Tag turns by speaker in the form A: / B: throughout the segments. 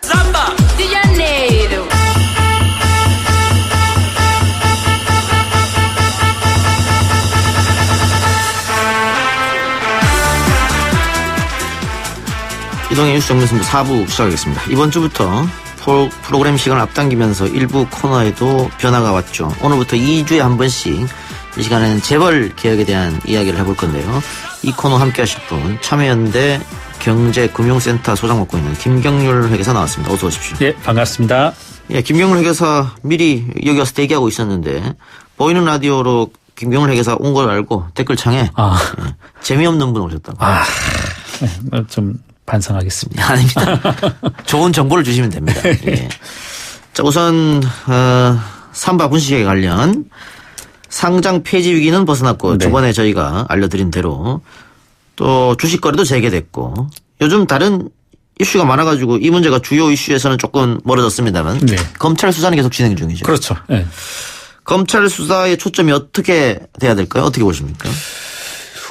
A: Samba de Janeiro.
B: 이동의 뉴스 정면승부 4부 시작하겠습니다. 이번 주부터 프로그램 시간을 앞당기면서 일부 코너에도 변화가 왔죠. 오늘부터 2주에 한 번씩 이 시간에는 재벌 개혁에 대한 이야기를 해볼 건데요. 이 코너 함께 하실 분 참여연대 경제금융센터 소장 맡고 있는 김경률 회계사 나왔습니다. 어서 오십시오.
C: 예, 반갑습니다.
B: 예, 김경률 회계사 미리 여기 와서 대기하고 있었는데 보이는 라디오로 김경률 회계사 온 걸 알고 댓글창에 예, 재미없는 분 오셨다고.
C: 좀 반성하겠습니다.
B: 아닙니다. 좋은 정보를 주시면 됩니다. 예. 자, 우선 삼바 분식에 관련 상장 폐지 위기는 벗어났고 저번에 저희가 알려드린 대로 또 주식거래도 재개됐고 요즘 다른 이슈가 많아가지고 이 문제가 주요 이슈에서는 조금 멀어졌습니다만 검찰 수사는 계속 진행 중이죠.
C: 그렇죠. 네.
B: 검찰 수사의 초점이 어떻게 돼야 될까요? 어떻게 보십니까?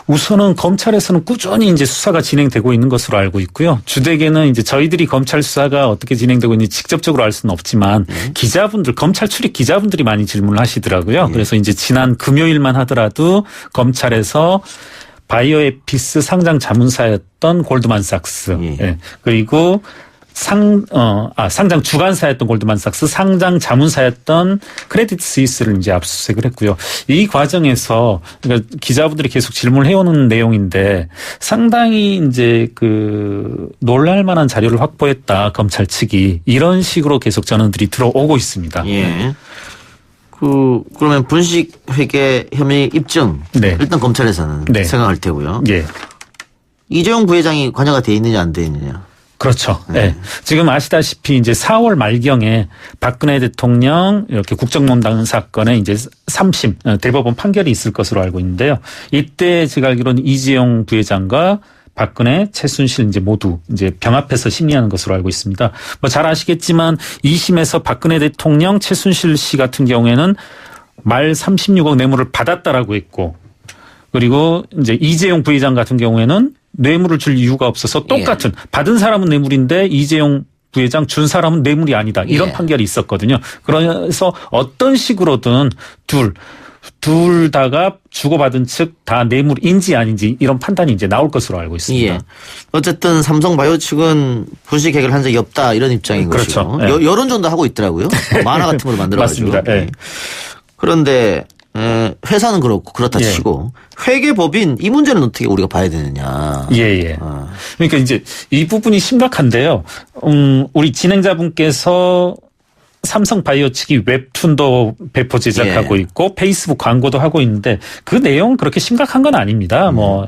C: 우선은 검찰에서는 꾸준히 이제 수사가 진행되고 있는 것으로 알고 있고요. 주되게는 이제 저희들이 검찰 수사가 어떻게 진행되고 있는지 직접적으로 알 수는 없지만 기자분들, 검찰 출입 기자분들이 많이 질문을 하시더라고요. 그래서 이제 지난 금요일만 하더라도 검찰에서 바이오에피스 상장 자문사였던 골드만삭스, 그리고 상장 주관사였던 골드만삭스, 상장 자문사였던 크레딧 스위스를 이제 압수수색을 했고요. 이 과정에서 그러니까 기자분들이 계속 질문을 해오는 내용인데 상당히 이제 놀랄만한 자료를 확보했다 검찰 측이 이런 식으로 계속 전원들이 들어오고 있습니다.
B: 예. 그러면 분식회계 혐의 입증 일단 검찰에서는 생각할 테고요.
C: 예.
B: 이재용 부회장이 관여가 돼 있느냐 안 돼 있느냐.
C: 그렇죠. 네. 지금 아시다시피 이제 4월 말경에 박근혜 대통령 이렇게 국정농단 사건에 이제 3심 대법원 판결이 있을 것으로 알고 있는데요. 이때 제가 알기로는 이재용 부회장과 박근혜, 최순실 이제 모두 이제 병합해서 심리하는 것으로 알고 있습니다. 뭐 잘 아시겠지만 2심에서 박근혜 대통령, 최순실 씨 같은 경우에는 말 36억 뇌물을 받았다라고 했고 그리고 이제 이재용 부회장 같은 경우에는 뇌물을 줄 이유가 없어서 똑같은 받은 사람은 뇌물인데 이재용 부회장 준 사람은 뇌물이 아니다. 이런 판결이 있었거든요. 그래서 어떤 식으로든 둘 다가 주고받은 측 다 뇌물인지 아닌지 이런 판단이 이제 나올 것으로 알고 있습니다.
B: 예. 어쨌든 삼성바이오 측은 분식 해결한 적이 없다 이런 입장인
C: 그렇죠.
B: 것이고 여론전도 하고 있더라고요. 만화 같은 걸 만들어가지고.
C: 맞습니다. 예.
B: 그런데 회사는 그렇고 그렇다 치고 회계법인 이 문제는 어떻게 우리가 봐야 되느냐.
C: 예. 그러니까 이제 이 부분이 심각한데요. 우리 진행자분께서 삼성바이오 측이 웹툰도 배포 제작하고 있고 페이스북 광고도 하고 있는데 그 내용은 그렇게 심각한 건 아닙니다. 뭐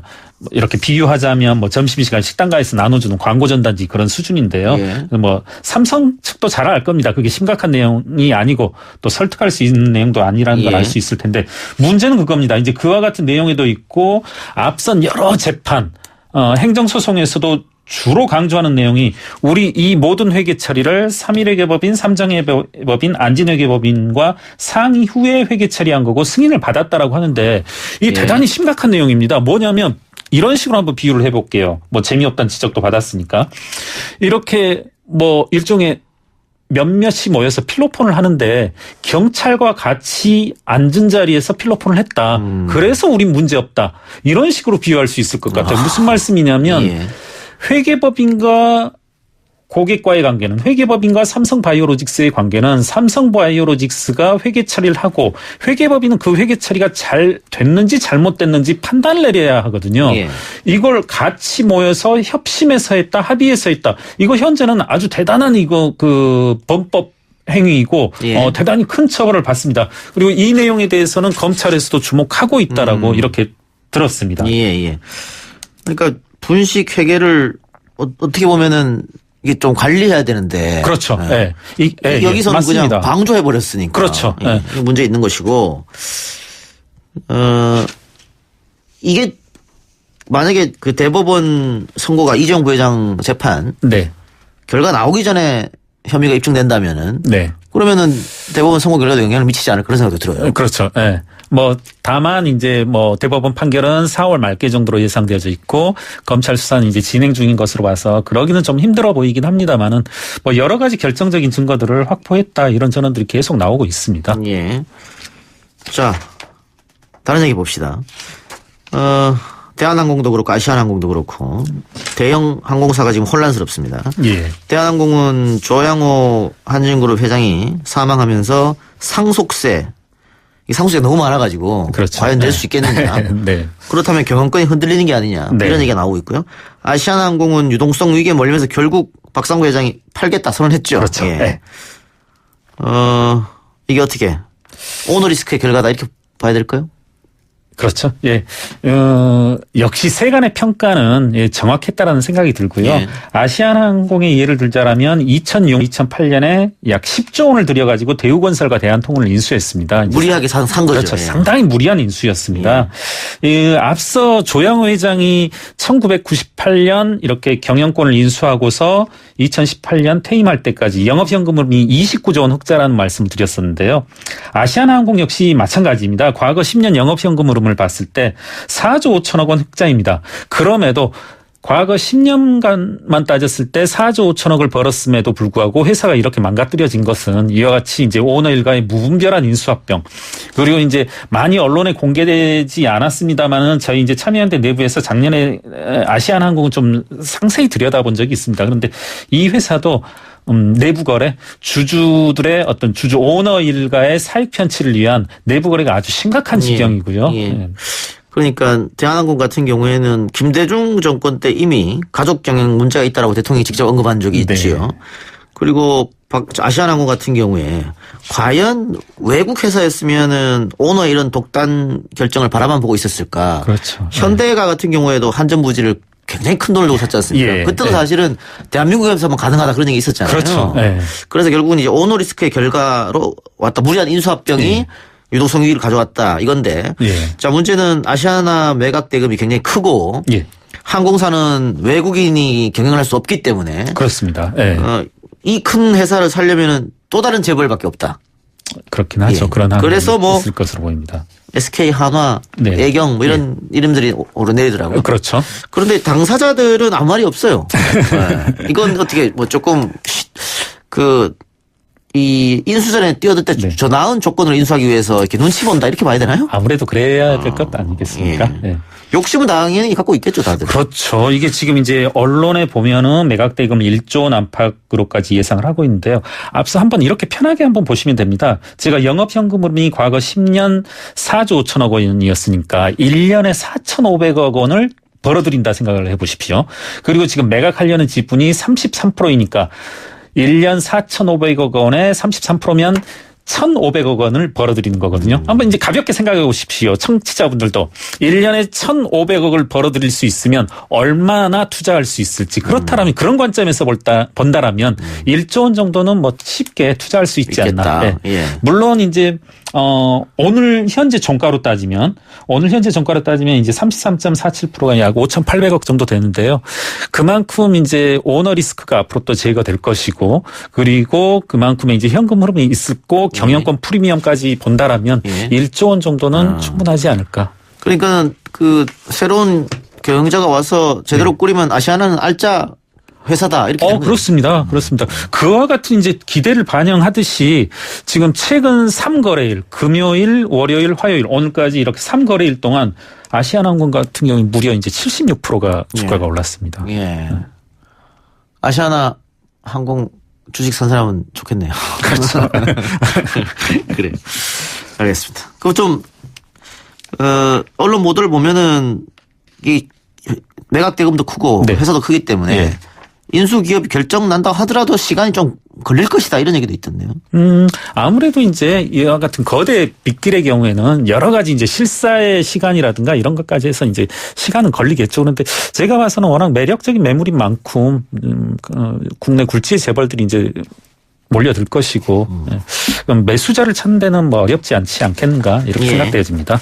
C: 이렇게 비유하자면 뭐 점심시간 식당가에서 나눠주는 광고 전단지 그런 수준인데요. 뭐 삼성 측도 잘 알 겁니다. 그게 심각한 내용이 아니고 또 설득할 수 있는 내용도 아니라는 걸 알 수 있을 텐데 문제는 그겁니다. 이제 그와 같은 내용에도 있고 앞선 여러 재판 행정소송에서도 주로 강조하는 내용이 우리 이 모든 회계 처리를 3.1회계법인, 3정회계법인, 안진회계법인과 상의 후에 회계 처리한 거고 승인을 받았다라고 하는데 이게 대단히 심각한 내용입니다. 뭐냐면 이런 식으로 한번 비유를 해볼게요. 뭐 재미없다는 지적도 받았으니까. 이렇게 뭐 일종의 몇몇이 모여서 필로폰을 하는데 경찰과 같이 앉은 자리에서 필로폰을 했다. 그래서 우린 문제없다. 이런 식으로 비유할 수 있을 것 같아요. 무슨 말씀이냐면 회계법인과 고객과의 관계는 회계법인과 삼성바이오로직스의 관계는 삼성바이오로직스가 회계 처리를 하고 회계법인은 그 회계 처리가 잘 됐는지 잘못됐는지 판단을 내려야 하거든요. 이걸 같이 모여서 협심해서 했다, 합의해서 했다. 이거 현재는 아주 대단한 범법 행위이고 대단히 큰 처벌을 받습니다. 그리고 이 내용에 대해서는 검찰에서도 주목하고 있다라고 이렇게 들었습니다.
B: 그러니까 분식 회계를 어떻게 보면은 이게 좀 관리해야 되는데.
C: 그렇죠.
B: 여기서는
C: 맞습니다.
B: 그냥 방조해 버렸으니까.
C: 그렇죠.
B: 문제 있는 것이고. 이게 만약에 그 대법원 선고가 이재용 부회장 재판 결과 나오기 전에 혐의가 입증된다면은 그러면은 대법원 선고 결과도 영향을 미치지 않을 그런 생각도 들어요.
C: 그렇죠. 뭐 다만 이제 뭐 대법원 판결은 4월 말께 정도로 예상되어져 있고 검찰 수사는 이제 진행 중인 것으로 봐서 그러기는 좀 힘들어 보이긴 합니다만은 뭐 여러 가지 결정적인 증거들을 확보했다 이런 전언들이 계속 나오고 있습니다.
B: 예. 자, 다른 얘기 봅시다. 대한항공도 그렇고 아시아나항공도 그렇고 대형 항공사가 지금 혼란스럽습니다.
C: 예.
B: 대한항공은 조양호 한진그룹 회장이 사망하면서 상속세, 이 상속세가 너무 많아가지고
C: 그렇죠.
B: 과연 낼 수 있겠느냐.
C: 네.
B: 그렇다면 경영권이 흔들리는 게 아니냐.
C: 네.
B: 이런 얘기가 나오고 있고요. 아시아나항공은 유동성 위기에 몰리면서 결국 박상구 회장이 팔겠다 선언했죠.
C: 그렇죠.
B: 예.
C: 네.
B: 이게 어떻게 오너리스크의 결과다 이렇게 봐야 될까요?
C: 그렇죠. 예. 역시 세간의 평가는 예, 정확했다라는 생각이 들고요.
B: 예.
C: 아시아나항공의 예를 들자라면 2006, 2008년에 약 10조 원을 들여가지고 대우건설과 대한통운을 인수했습니다.
B: 무리하게 산 거죠.
C: 그렇죠.
B: 예.
C: 상당히 무리한 인수였습니다. 앞서 조양호 회장이 1998년 이렇게 경영권을 인수하고서 2018년 퇴임할 때까지 영업현금으로 29조 원 흑자라는 말씀을 드렸었는데요. 아시아나항공 역시 마찬가지입니다. 과거 10년 영업현금으로 봤을 때 4조 5천억 원 흑자입니다. 그럼에도 과거 10년간만 따졌을 때 4조 5천억을 벌었음에도 불구하고 회사가 이렇게 망가뜨려진 것은 이와 같이 이제 오너 일가의 무분별한 인수합병 그리고 이제 많이 언론에 공개되지 않았습니다만은 저희 이제 참여연대 내부에서 작년에 아시아나항공을 좀 상세히 들여다본 적이 있습니다. 그런데 이 회사도 내부 거래, 주주들의 어떤 주주 오너 일가의 사익 편취를 위한 내부 거래가 아주 심각한 지경이고요.
B: 예. 예. 그러니까 대한항공 같은 경우에는 김대중 정권 때 이미 가족 경영 문제가 있다라고 대통령이 직접 언급한 적이 있지요.
C: 네.
B: 그리고 아시아나항공 같은 경우에 과연 외국 회사였으면은 오너 이런 독단 결정을 바라만 보고 있었을까?
C: 그렇죠.
B: 현대가 같은 경우에도 한전부지를 굉장히 큰 돈을 주고 샀지 않습니까?
C: 예.
B: 그때도
C: 예.
B: 사실은 대한민국에서만 가능하다 그런 얘기 있었잖아요.
C: 그렇죠. 예.
B: 그래서 결국은 이제 오너 리스크의 결과로 왔다 무리한 인수합병이
C: 예.
B: 유동성 위기를 가져왔다 이건데.
C: 예.
B: 자, 문제는 아시아나 매각 대금이 굉장히 크고
C: 예.
B: 항공사는 외국인이 경영을 할 수 없기 때문에
C: 그렇습니다. 예.
B: 이 큰 회사를 살려면은 또 다른 재벌밖에 없다.
C: 그렇긴 하죠.
B: 예.
C: 그런
B: 그래서
C: 한이
B: 뭐
C: 있을 것으로 보입니다.
B: SK 한화,
C: 네.
B: 애경 뭐 이런 이름들이 오르내리더라고요.
C: 그렇죠.
B: 그런데 당사자들은 아무 말이 없어요. 네. 이건 어떻게 뭐 조금 이 인수전에 뛰어들 때
C: 네.
B: 저 나은 조건을 인수하기 위해서 이렇게 눈치 본다 이렇게 봐야 되나요?
C: 아무래도 그래야 될 것 아니겠습니까?
B: 예.
C: 예.
B: 욕심은 당연히 갖고 있겠죠, 다들.
C: 그렇죠. 이게 지금 이제 언론에 보면은 매각 대금 1조 원 안팎으로까지 예상을 하고 있는데요. 앞서 한번 이렇게 편하게 한번 보시면 됩니다. 제가 영업현금으로 과거 10년 4조 5천억 원이었으니까 1년에 4,500억 원을 벌어들인다 생각을 해보십시오. 그리고 지금 매각하려는 지분이 33%이니까 1년 4,500억 원에 33%면 1,500억 원을 벌어들이는 거거든요. 한번 이제 가볍게 생각해 보십시오. 청취자분들도 1년에 1,500억을 벌어들일 수 있으면 얼마나 투자할 수 있을지. 그렇다면 그런 관점에서 본다라면 1조 원 정도는 뭐 쉽게 투자할 수 있지 않나. 네.
B: 예.
C: 물론 이제 오늘 현재 종가로 따지면 이제 33.47%가 약 5,800억 정도 되는데요. 그만큼 이제 오너 리스크가 앞으로 또 제거될 것이고 그리고 그만큼의 이제 현금 흐름이 있을 거 경영권 프리미엄까지 본다라면
B: 예.
C: 1조 원 정도는 충분하지 않을까.
B: 그러니까 그 새로운 경영자가 와서 제대로 꾸리면 아시아나는 알짜 회사다 이렇게 되는 거예요.
C: 그렇습니다. 그렇습니다. 그와 같은 이제 기대를 반영하듯이 지금 최근 3거래일, 금요일, 월요일, 화요일 오늘까지 이렇게 3거래일 동안 아시아나항공 같은 경우에 무려 이제 76%가 주가가 올랐습니다.
B: 예. 아시아나 항공 주식 산 사람은 좋겠네요.
C: 그렇죠.
B: 그래. 알겠습니다. 그럼 좀 언론 보도를 보면은 이 매각 대금도 크고
C: 네.
B: 회사도 크기 때문에
C: 예.
B: 인수 기업이 결정 난다 하더라도 시간이 좀 걸릴 것이다 이런 얘기도 있던데요.
C: 아무래도 이제 이와 같은 거대 빅딜의 경우에는 여러 가지 이제 실사의 시간이라든가 이런 것까지 해서 이제 시간은 걸리겠죠. 그런데 제가 봐서는 워낙 매력적인 매물인 만큼 국내 굴지의 재벌들이 이제 몰려들 것이고 그럼 매수자를 찾는 데는 뭐 어렵지 않겠는가 이렇게
B: 예.
C: 생각되어집니다.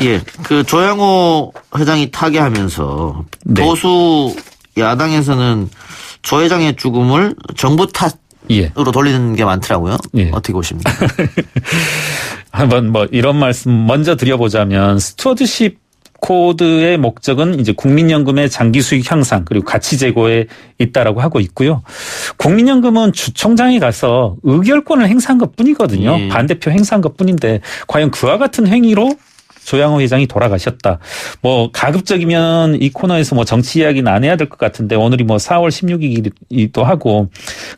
B: 예. 그 조양호 회장이 타계하면서
C: 네.
B: 보수 야당에서는 조 회장의 죽음을 정부 탓으로
C: 예.
B: 돌리는 게 많더라고요.
C: 예.
B: 어떻게 보십니까?
C: 한번 뭐 이런 말씀 먼저 드려보자면 스튜어드십 코드의 목적은 이제 국민연금의 장기 수익 향상 그리고 가치 제고에 있다라고 하고 있고요. 국민연금은 주총장에 가서 의결권을 행사한 것뿐이거든요.
B: 예.
C: 반대표 행사한 것뿐인데 과연 그와 같은 행위로 조양호 회장이 돌아가셨다. 뭐 가급적이면 이 코너에서 뭐 정치 이야기는 안 해야 될 것 같은데 오늘이 뭐 4월 16일이기도 하고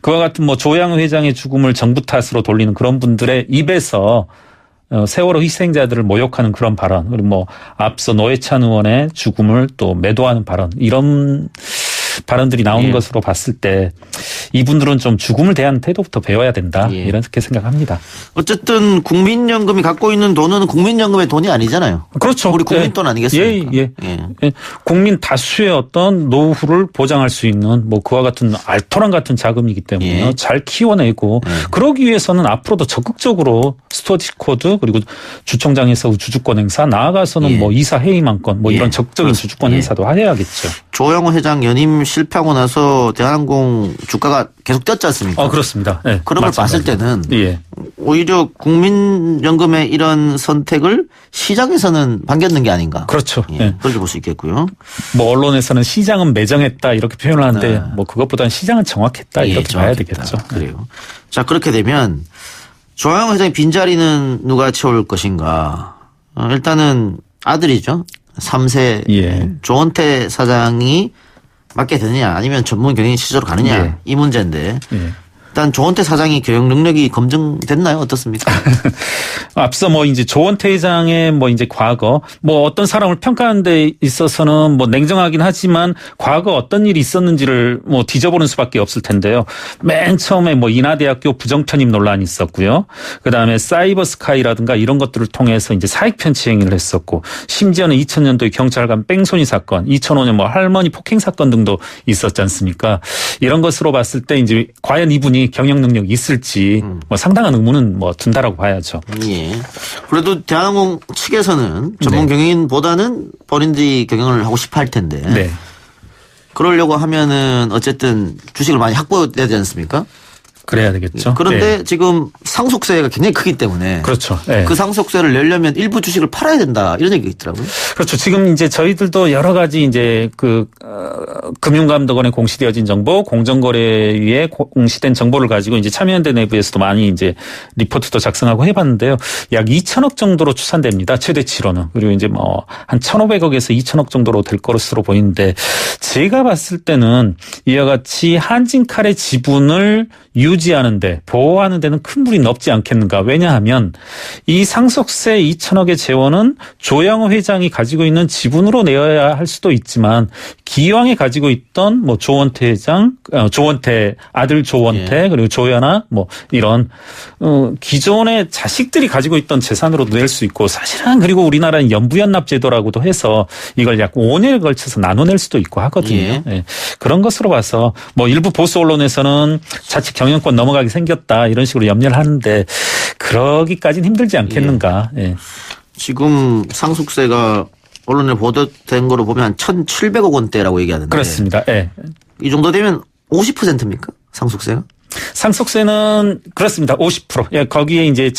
C: 그와 같은 뭐 조양호 회장의 죽음을 정부 탓으로 돌리는 그런 분들의 입에서 세월호 희생자들을 모욕하는 그런 발언 그리고 뭐 앞서 노회찬 의원의 죽음을 또 매도하는 발언 이런 발언들이 나오는
B: 예.
C: 것으로 봤을 때 이분들은 좀 죽음을 대하는 태도부터 배워야 된다.
B: 예.
C: 이렇게 생각합니다.
B: 어쨌든 국민연금이 갖고 있는 돈은 국민연금의 돈이 아니잖아요.
C: 그렇죠.
B: 우리 국민 돈 아니겠습니까?
C: 예. 국민 다수의 어떤 노후를 보장할 수 있는 뭐 그와 같은 알토란 같은 자금이기 때문에요.
B: 예.
C: 잘 키워내고 그러기 위해서는 앞으로도 적극적으로 스튜어드십 코드 그리고 주총장에서 주주권 행사 나아가서는
B: 예.
C: 뭐 이사 해임안건 뭐
B: 예.
C: 이런 적극적인
B: 그렇습니다.
C: 주주권
B: 예.
C: 행사도 해야겠죠.
B: 조양호 회장 연임 실패하고 나서 대한항공 주가가 계속 뛰었지 않습니까?
C: 그렇습니다. 네,
B: 그런 걸 봤을 때는
C: 예.
B: 오히려 국민연금의 이런 선택을 시장에서는 반겼는 게 아닌가.
C: 그렇죠.
B: 예,
C: 예.
B: 그렇게 볼 수 있겠고요.
C: 뭐 언론에서는 시장은 매정했다 이렇게 표현을 하는데
B: 네.
C: 뭐 그것보다는 시장은 정확했다
B: 예,
C: 이렇게 봐야
B: 정확했다.
C: 되겠죠.
B: 그래요. 자, 그렇게 되면 조양호 회장의 빈자리는 누가 채울 것인가. 일단은 아들이죠. 3세
C: 예.
B: 조원태 사장이 맡게 되느냐 아니면 전문 경영인 체제로 가느냐
C: 예.
B: 이 문제인데
C: 예.
B: 일단 조원태 사장이 경영 능력이 검증됐나요? 어떻습니까?
C: 앞서 뭐 이제 조원태 회장의 뭐 이제 과거 뭐 어떤 사람을 평가하는 데 있어서는 뭐 냉정하긴 하지만 과거 어떤 일이 있었는지를 뭐 뒤져보는 수밖에 없을 텐데요. 맨 처음에 뭐 인하대학교 부정편입 논란이 있었고요. 그다음에 사이버 스카이라든가 이런 것들을 통해서 이제 사익 편취 행위를 했었고 심지어는 2000년도에 경찰관 뺑소니 사건, 2005년 뭐 할머니 폭행 사건 등도 있었지 않습니까? 이런 것으로 봤을 때 이제 과연 이분이 경영 능력이 있을지 뭐 상당한 의문은 뭐 둔다라고 봐야죠.
B: 예. 그래도 대한항공 측에서는 전문 경영인보다는 본인들이 경영을 하고 싶어 할 텐데.
C: 네.
B: 그러려고 하면은 어쨌든 주식을 많이 확보해야 되지 않습니까?
C: 그래야 되겠죠.
B: 그런데
C: 네.
B: 지금 상속세가 굉장히 크기 때문에
C: 그렇죠. 네.
B: 그 상속세를 내려면 일부 주식을 팔아야 된다 이런 얘기가 있더라고요.
C: 그렇죠. 지금 이제 저희들도 여러 가지 이제 금융감독원에 공시되어진 정보, 공정거래위에 공시된 정보를 가지고 이제 참여연대 내부에서도 많이 이제 리포트도 작성하고 해봤는데요. 약 2천억 정도로 추산됩니다. 최대치로는. 그리고 이제 뭐 한 1,500억에서 2천억 정도로 될 것으로 보이는데 제가 봤을 때는 이와 같이 한진칼의 지분을 유지하는데 보호하는 데는 큰 무리는 없지 않겠는가. 왜냐하면 이 상속세 2천억의 재원은 조양호 회장이 가지고 있는 지분으로 내어야 할 수도 있지만 기왕에 가지고 있던 뭐 조원태 회장, 조원태 아들 조원태 그리고 조연아 뭐 이런 기존의 자식들이 가지고 있던 재산으로도 낼 수 있고 사실은 그리고 우리나라는 연부연납 제도라고도 해서 이걸 약 5년에 걸쳐서 나눠낼 수도 있고 하거든요.
B: 예.
C: 예. 그런 것으로 봐서 뭐 일부 보수 언론에서는 자칫 경영권 넘어가게 생겼다 이런 식으로 염려를 하는데 그러기까지는 힘들지 않겠는가. 예.
B: 지금 상속세가 언론에 보도된 거로 보면 한 1,700억 원대라고 얘기하는데.
C: 그렇습니다. 예.
B: 이 정도 되면 50%입니까? 상속세가?
C: 상속세는 그렇습니다. 50%. 예, 거기에 이제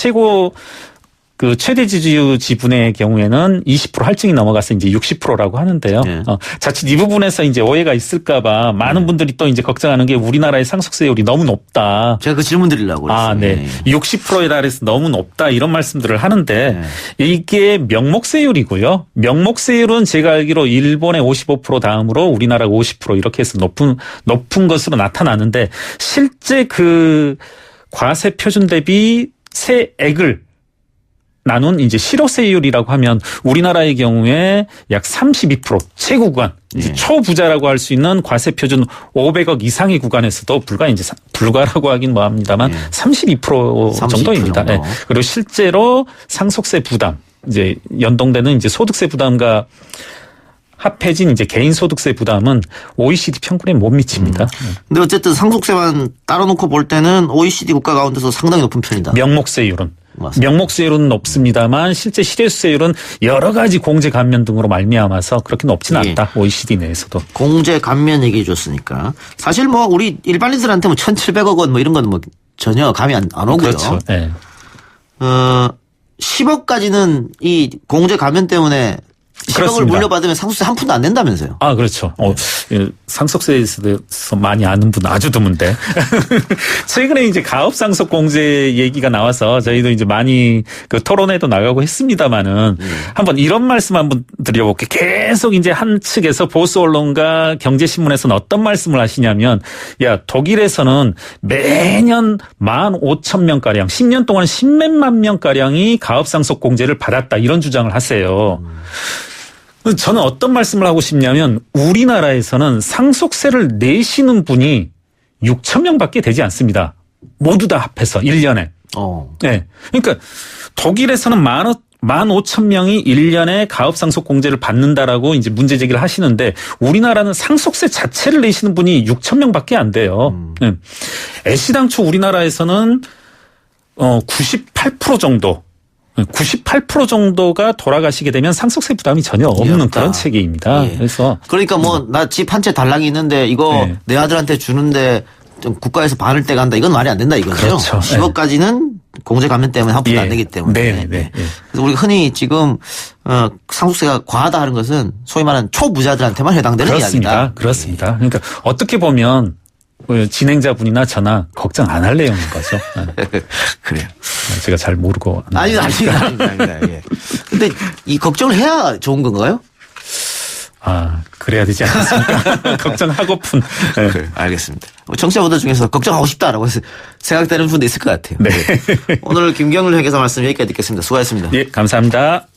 C: 그 최대 지주 지분의 경우에는 20% 할증이 넘어가서 이제 60%라고 하는데요.
B: 네.
C: 자칫 이 부분에서 이제 오해가 있을까봐 많은 분들이 또 이제 걱정하는 게 우리나라의 상속세율이 너무 높다.
B: 제가 그 질문 드리려고 그랬어요.
C: 아, 네. 60%에 달해서 너무 높다 이런 말씀들을 하는데 이게 명목세율이고요. 명목세율은 제가 알기로 일본의 55% 다음으로 우리나라가 50% 이렇게 해서 높은 것으로 나타나는데 실제 그 과세 표준 대비 세액을 나눈 이제 실효세율이라고 하면 우리나라의 경우에 약 32% 최고구간 이제 초부자라고 할 수 있는 과세 표준 500억 이상의 구간에서도 불가라고 하긴 뭐합니다만 32% 정도입니다.
B: 정도.
C: 네. 그리고 실제로 상속세 부담 이제 연동되는 이제 소득세 부담과 합해진 이제 개인소득세 부담은 OECD 평균에 못 미칩니다.
B: 근데 어쨌든 상속세만 따로 놓고 볼 때는 OECD 국가 가운데서 상당히 높은 편이다.
C: 명목세율은.
B: 맞습니다.
C: 명목세율은 높습니다만 실제 실효세율은 여러 가지 공제 감면 등으로 말미암아서 그렇게 높지는
B: 예.
C: 않다. OECD 내에서도.
B: 공제 감면 얘기해 줬으니까 사실 뭐 우리 일반인들한테 뭐 1,700억 원 뭐 이런 건 뭐 전혀 감이 안 오고요.
C: 그렇죠. 네.
B: 10억까지는 이 공제 감면 때문에 10억을
C: 그렇습니다.
B: 물려받으면 상속세 한 푼도 안 낸다면서요.
C: 아, 그렇죠. 상속세에 대해서 많이 아는 분 아주 드문데. 최근에 이제 가업상속공제 얘기가 나와서 저희도 이제 많이 그 토론회도 나가고 했습니다만은 한번 이런 말씀 한번 드려볼게요. 계속 이제 한 측에서 보수 언론과 경제신문에서는 어떤 말씀을 하시냐면, 야, 독일에서는 매년 15,000명가량, 10년 동안 10몇만 명가량이 가업상속공제를 받았다. 이런 주장을 하세요. 저는 어떤 말씀을 하고 싶냐면 우리나라에서는 상속세를 내시는 분이 6,000명밖에 되지 않습니다. 모두 다 합해서 1년에. 네. 그러니까 독일에서는 15,000명이 1년에 가업상속공제를 받는다라고 이제 문제 제기를 하시는데 우리나라는 상속세 자체를 내시는 분이 6,000명밖에 안 돼요. 네. 애시당초 우리나라에서는 98% 정도 98% 정도가 돌아가시게 되면 상속세 부담이 전혀 없는 그런 체계입니다.
B: 예.
C: 그래서
B: 그러니까 뭐 나 집 한 채 달랑이 있는데 이거
C: 네.
B: 내 아들한테 주는데 좀 국가에서 반을 떼간다. 이건 말이 안 된다 이거죠.
C: 그렇죠.
B: 10억까지는 공제 감면 때문에 한 푼도 안 내기 때문에.
C: 네.
B: 그래서 우리가 흔히 지금 상속세가 과하다 하는 것은 소위 말하는 초부자들한테만 해당되는 이야기다.
C: 그렇습니다. 그러니까 어떻게 보면 진행자분이나 저나 걱정 안 할 내용인 거죠.
B: 그래요.
C: 제가 잘 모르고.
B: 아닙니다. 예. 근데 이 걱정을 해야 좋은 건가요?
C: 그래야 되지 않겠습니까? 걱정하고픈. 네.
B: 그래, 알겠습니다. 청취자분들 중에서 걱정하고 싶다라고 해서 생각되는 분도 있을 것 같아요.
C: 네.
B: 오늘 김경률 회계사 말씀 여기까지 듣겠습니다. 수고하셨습니다.
C: 예, 감사합니다.